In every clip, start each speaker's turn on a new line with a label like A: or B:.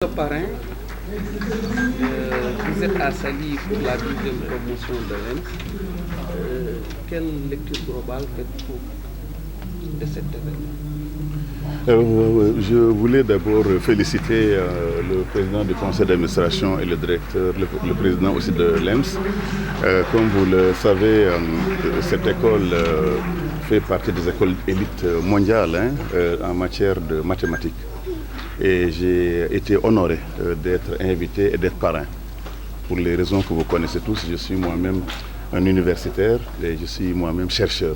A: Le parrain, vous êtes à Saly pour la deuxième promotion de l'ENS. Quelle lecture globale faites-vous de cet événement?
B: Je voulais d'abord féliciter le président du conseil d'administration et le directeur, le président aussi de l'EMS. Comme vous le savez, cette école fait partie des écoles élites mondiales en matière de mathématiques. Et j'ai été honoré d'être invité et d'être parrain. Pour les raisons que vous connaissez tous, je suis moi-même un universitaire et je suis moi-même chercheur.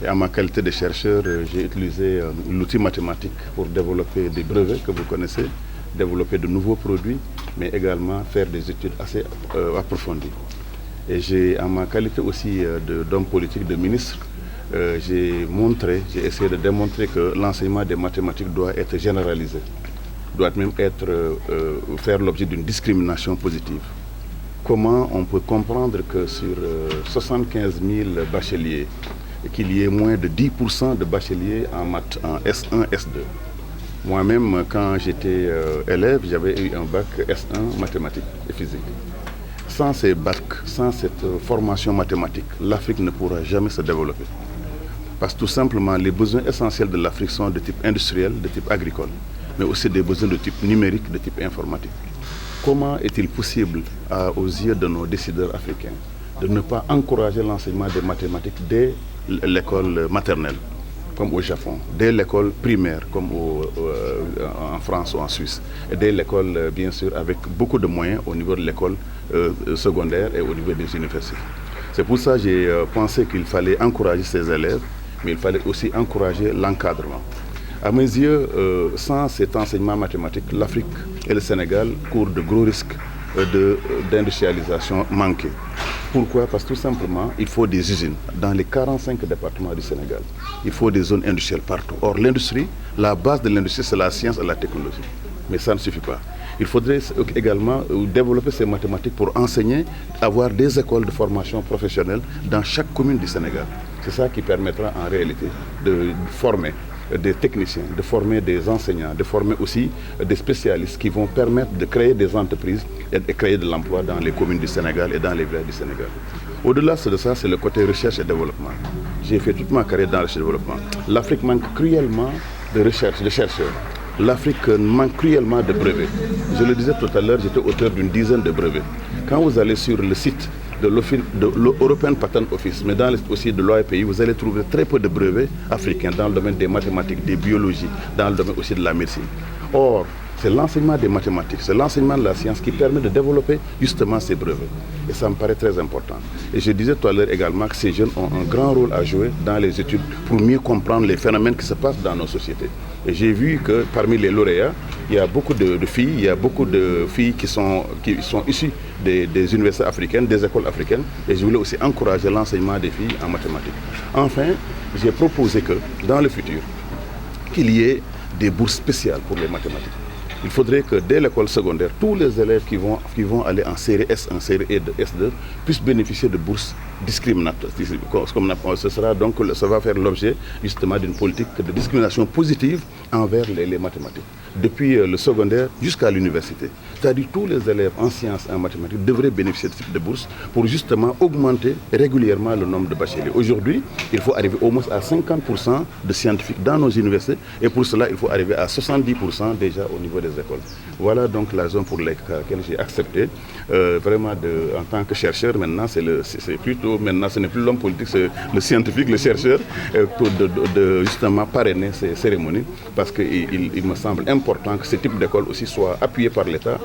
B: Et en ma qualité de chercheur, j'ai utilisé l'outil mathématique pour développer des brevets que vous connaissez, développer de nouveaux produits, mais également faire des études assez approfondies. Et j'ai, en ma qualité aussi d'homme politique, de ministre, j'ai essayé de démontrer que l'enseignement des mathématiques doit être généralisé, doit même faire l'objet d'une discrimination positive. Comment on peut comprendre que sur 75 000 bacheliers, qu'il y ait moins de 10% de bacheliers en maths, en S1, S2. Moi-même, quand j'étais élève, j'avais eu un bac S1 mathématiques et physique. Sans ces bacs, sans cette formation mathématique, l'Afrique ne pourra jamais se développer. Parce que tout simplement, les besoins essentiels de l'Afrique sont de type industriel, de type agricole, mais aussi des besoins de type numérique, de type informatique. Comment est-il possible, aux yeux de nos décideurs africains, de ne pas encourager l'enseignement des mathématiques dès l'école maternelle, comme au Japon, dès l'école primaire, comme en France ou en Suisse, et dès l'école, bien sûr, avec beaucoup de moyens au niveau de l'école secondaire et au niveau des universités. C'est pour ça que j'ai pensé qu'il fallait encourager ces élèves, mais il fallait aussi encourager l'encadrement. À mes yeux, sans cet enseignement mathématique, l'Afrique et le Sénégal courent de gros risques d'industrialisation manquée. Pourquoi? Parce que tout simplement, il faut des usines dans les 45 départements du Sénégal. Il faut des zones industrielles partout. Or, l'industrie, la base de l'industrie, c'est la science et la technologie. Mais ça ne suffit pas. Il faudrait également développer ces mathématiques pour enseigner, avoir des écoles de formation professionnelle dans chaque commune du Sénégal. C'est ça qui permettra en réalité de former des techniciens, de former des enseignants, de former aussi des spécialistes qui vont permettre de créer des entreprises et de créer de l'emploi dans les communes du Sénégal et dans les villages du Sénégal. Au-delà de ça, c'est le côté recherche et développement. J'ai fait toute ma carrière dans le recherche et développement. L'Afrique manque cruellement de recherche, de chercheurs. L'Afrique manque cruellement de brevets. Je le disais tout à l'heure, j'étais auteur d'une dizaine de brevets. Quand vous allez sur le site de l'European Patent Office, mais aussi de l'OIPI, vous allez trouver très peu de brevets africains dans le domaine des mathématiques, des biologies, dans le domaine aussi de la médecine. Or, c'est l'enseignement des mathématiques, c'est l'enseignement de la science qui permet de développer justement ces brevets. Et ça me paraît très important. Et je disais tout à l'heure également que ces jeunes ont un grand rôle à jouer dans les études pour mieux comprendre les phénomènes qui se passent dans nos sociétés. Et j'ai vu que parmi les lauréats, il y a beaucoup de filles, il y a beaucoup de filles qui sont issues des universités africaines, des écoles africaines. Et je voulais aussi encourager l'enseignement des filles en mathématiques. Enfin, j'ai proposé que dans le futur, qu'il y ait des bourses spéciales pour les mathématiques. Il faudrait que dès l'école secondaire, tous les élèves qui vont aller en série S1, série S2 puissent bénéficier de bourses discriminatoires. Ça va faire l'objet justement d'une politique de discrimination positive envers les mathématiques. Depuis le secondaire jusqu'à l'université. C'est-à-dire tous les élèves en sciences et en mathématiques devraient bénéficier de ce type de bourses pour justement augmenter régulièrement le nombre de bacheliers. Aujourd'hui, il faut arriver au moins à 50% de scientifiques dans nos universités et pour cela, il faut arriver à 70% déjà au niveau des écoles. Voilà donc la raison pour laquelle j'ai accepté vraiment en tant que chercheur, maintenant maintenant ce n'est plus l'homme politique, c'est le scientifique, le chercheur, de justement parrainer ces cérémonies parce qu'il me semble important que ce type d'école aussi soit appuyé par l'État.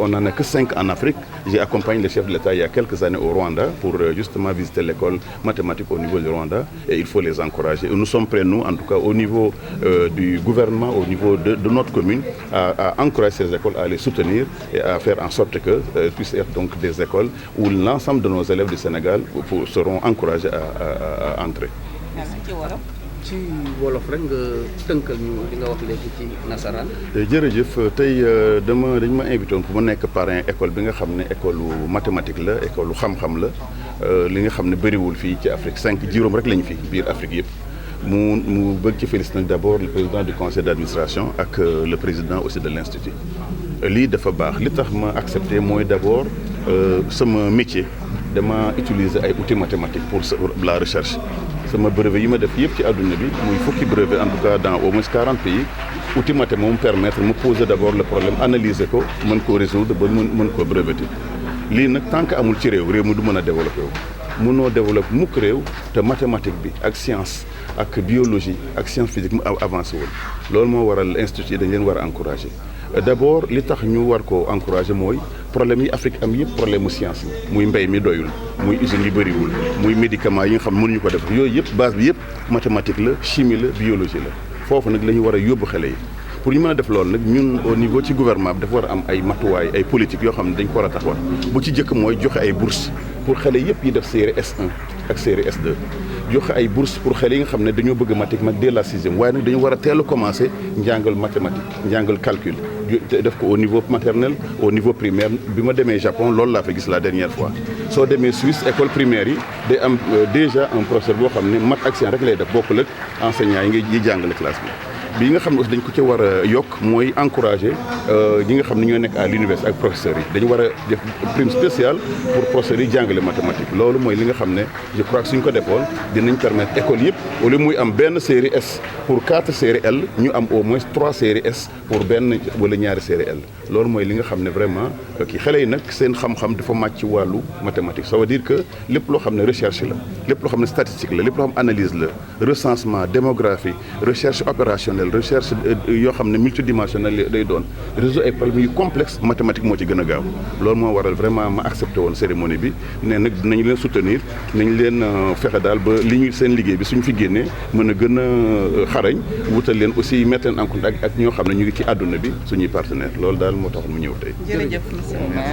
B: On n'en a que 5 en Afrique. J'ai accompagné le chef de l'État il y a quelques années au Rwanda pour justement visiter l'école mathématique au niveau du Rwanda et il faut les encourager. Et nous sommes prêts, nous, en tout cas au niveau du gouvernement, au niveau de notre commune, à encourager ces écoles, à les soutenir et à faire en sorte qu'elles puissent être donc des écoles où l'ensemble de nos élèves du Sénégal seront encouragés à entrer.
A: ci wolof rek nga tënkal ñu li nga wax léegi ci nasaraan.
B: jërëjëf tey dañ ma invité woon pour ma nekk parrain école bi nga xam ne école mathématique la école xam-xam la li nga xam ne bëriwul fii ci Afrique 5 juróom rek lañu fi biir Afrique yëpp. mu bëgg ci féliciter d'abord le président du conseil d'administration ak le président aussi de l'institut. lii dafa baax li tax ma accepté mooy d'abord sama métier dama utiliser ay outils mathématiques pour la recherche sama brevet yi ma def yëpp ci àdduna bi muy fukki brevet en tout cas dans au moins 40 pays outil mathématique moom permettre mu poser d'abord le problème analyser ko mën koo résoudre ba mën koo breveter lii nag tant que amul ci réew mi du mën a développer wu mënoo développer mukk réew te mathématique bi ak science ak biologie ak science physique mu avancé wul loolu moo waral institut dañ leen war a encourager d'abord li tax ñu war ko encourager mooy problème yi Afrique am yëpp problème mu science la muy mbéy mi doyul muy usines yi bëriwul muy médicaments yi nga xam mënuñu ko def yooyu yëpp base bi yëpp mathématique la chimie la biologie la foofu nag la ñu war a yóbbu xale yi pour ñu mën a def loolu nag ñun au niveau ci gouvernement bi dafa war a am ay matuwaay ay politique yoo xam ne dañ ko war a taxawal bu ci jëkk mooy joxe ay bourses pour xale yëpp yi def série S1 ak série S2 joxe ay bourses pour xale yi nga xam ne dañoo bëgg mathématique dès la 6e waaye nag dañu war a teel a commencer njàngal mathématique njàngal calcul def ko au niveau maternel au niveau primaire bi ma demee Japon loolu laa fa gis la dernière fois soo demee Suisse école primaire yi day am déjà un professeur boo xam ne maths ak sciences rek lay def bokkul ak enseignants yi ngay jàngale classe bi nga xam ne aussi dañ ko ci war a yokk mooy encourager ñi nga xam ne ñoo nekk à l'université ak professeurs yi dañu war a def prime spéciale pour professeurs yi jàngale mathématique loolu mooy li nga xam ne je crois que suñ ko defoon dinañ permettre école yëpp au lieu muy am benn série S pour 4 série L ñu am au moins 3 série S pour benn wala ñaari série L loolu mooy li nga xam ne vraiment kii xale yi nag seen xam-xam dafa màcc ci wàllu mathématique ça veut dire que lépp loo xam ne recherche la lépp loo xam ne statistique la lépp loo xam analyse la recensement démographie recherche opérationnelle recherche yoo xam ne multidimensionnel day doon réseau ay problèmes yu complexe mathématique moo ci gën a gaaw loolu moo waral vraiment ma accepté woon cérémonie bi ne nag dinañ leen soutenir nañ leen fexe daal ba li ñu seen liggéey bi suñ fi génnee mën a gën a xarañ wutal leen aussi mettre leen en contact ak ñoo xam ne ñu ngi ci àdduna bi suñuy partenaire loolu daal moo taxoon mu ñëw tey.
C: jërëjëf monsieur le maire.